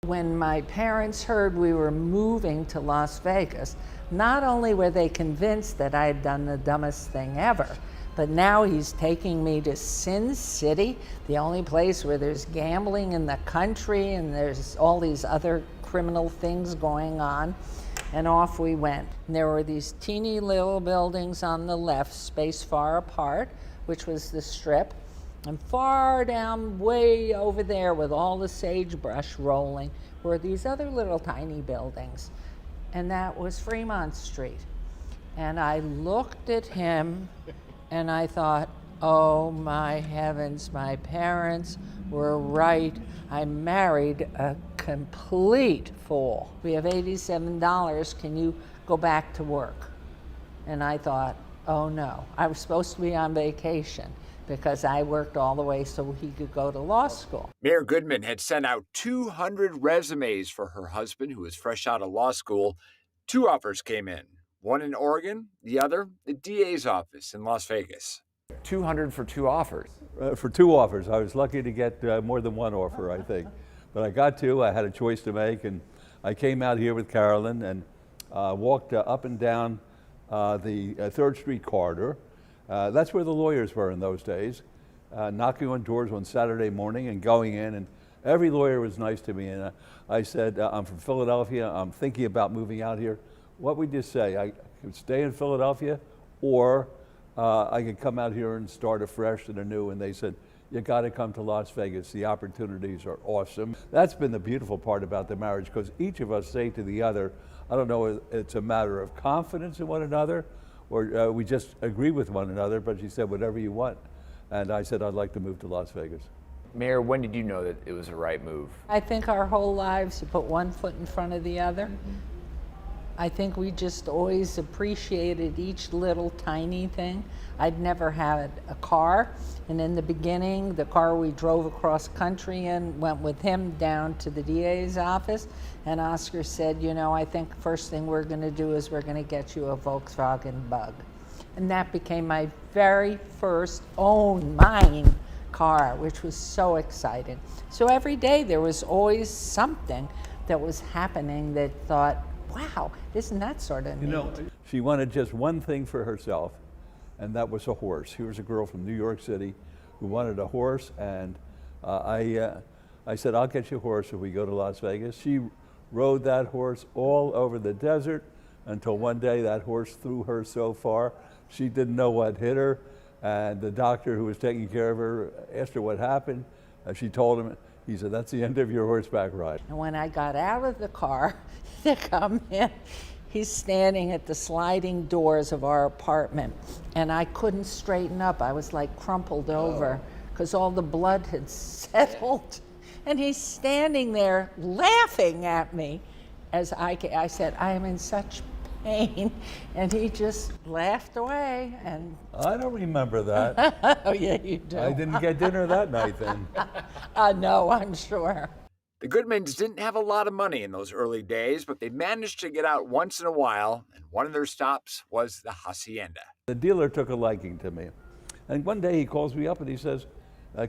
When my parents heard we were moving to Las Vegas, not only were they convinced that I had done the dumbest thing ever, but now he's taking me to Sin City, the only place where there's gambling in the country and there's all these other criminal things going on. And off we went. And there were these teeny little buildings on the left, spaced far apart, which was the Strip. And far down, way over there with all the sagebrush rolling, were these other little tiny buildings. And that was Fremont Street. And I looked at him and I thought, oh my heavens, my parents were right. I married a complete fool. We have $87, can you go back to work? And I thought, oh no, I was supposed to be on vacation because I worked all the way so he could go to law school. Mayor Goodman had sent out 200 resumes for her husband, who was fresh out of law school. 2 offers came in, one in Oregon, the other the DA's office in Las Vegas. 200 for 2 offers. For 2 offers. I was lucky to get more than 1 offer, I think. But I got 2. I had a choice to make, and I came out here with Carolyn and walked up and down the 3rd Street corridor. That's where the lawyers were in those days, knocking on doors on Saturday morning and going in, and every lawyer was nice to me. And I said, I'm from Philadelphia, I'm thinking about moving out here. What would you say? I could stay in Philadelphia, or I could come out here and start afresh and anew? And they said, you got to come to Las Vegas. The opportunities are awesome. That's been the beautiful part about the marriage, because each of us say to the other, I don't know if it's a matter of confidence in one another, or we just agree with one another, but she said, whatever you want. And I said, I'd like to move to Las Vegas. Mayor, when did you know that it was the right move? I think our whole lives, you put one foot in front of the other. I think we just always appreciated each little tiny thing. I'd never had a car, and in the beginning, the car we drove across country in went with him down to the DA's office, and Oscar said, you know, I think first thing we're gonna do is we're gonna get you a Volkswagen Bug. And that became my very first mine car, which was so exciting. So every day there was always something that was happening that thought, wow, isn't that sort of neat? You know, she wanted just one thing for herself, and that was a horse. Here was a girl from New York City who wanted a horse, and I said, I'll get you a horse if we go to Las Vegas. She rode that horse all over the desert until one day that horse threw her so far, she didn't know what hit her, and the doctor who was taking care of her asked her what happened. She told him, he said, that's the end of your horseback ride. And when I got out of the car to come in, he's standing at the sliding doors of our apartment, and I couldn't straighten up. I was like crumpled over because all the blood had settled. And he's standing there laughing at me as I said, I am in such pain. And he just laughed away. And I don't remember that. oh yeah, you do. I didn't get dinner that night then. No, I'm sure. The Goodmans didn't have a lot of money in those early days, but they managed to get out once in a while, and one of their stops was the Hacienda. The dealer took a liking to me. And one day he calls me up and he says,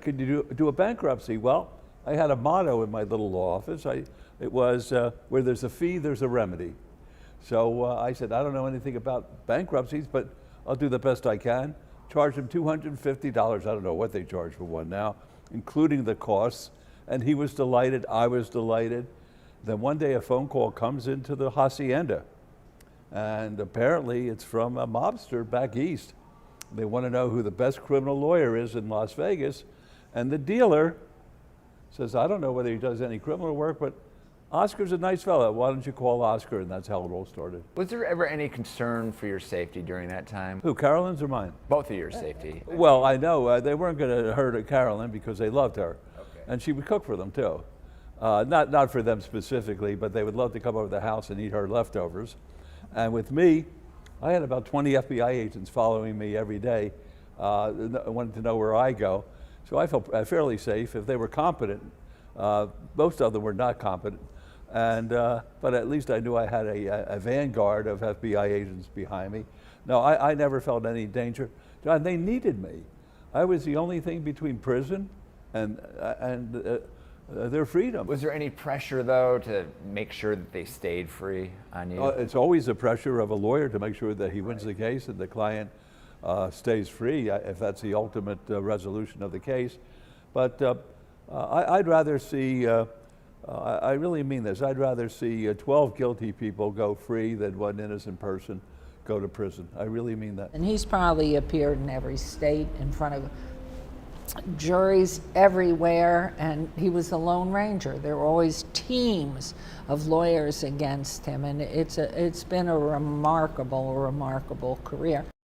could you do a bankruptcy? Well, I had a motto in my little law office. It was, where there's a fee, there's a remedy. So I said, I don't know anything about bankruptcies, but I'll do the best I can. Charged him $250. I don't know what they charge for one now, including the costs. And he was delighted, I was delighted. Then one day a phone call comes into the Hacienda. And apparently it's from a mobster back east. They want to know who the best criminal lawyer is in Las Vegas. And the dealer says, I don't know whether he does any criminal work, but Oscar's a nice fellow. Why don't you call Oscar? And that's how it all started. Was there ever any concern for your safety during that time? Who, Carolyn's or mine? Both of your safety. Well, I know they weren't going to hurt Carolyn because they loved her. Okay. And she would cook for them too. Not for them specifically, but they would love to come over to the house and eat her leftovers. And with me, I had about 20 FBI agents following me every day, wanted to know where I go. So I felt fairly safe. If they were competent, most of them were not competent. And, but at least I knew I had a vanguard of FBI agents behind me. No, I never felt any danger. John, they needed me. I was the only thing between prison and their freedom. Was there any pressure, though, to make sure that they stayed free on you? It's always the pressure of a lawyer to make sure that he wins the case and the client stays free, if that's the ultimate resolution of the case. But I'd rather see, I really mean this, I'd rather see 12 guilty people go free than one innocent person go to prison. I really mean that. And he's probably appeared in every state in front of juries everywhere, and he was the Lone Ranger. There were always teams of lawyers against him, and it's been a remarkable career.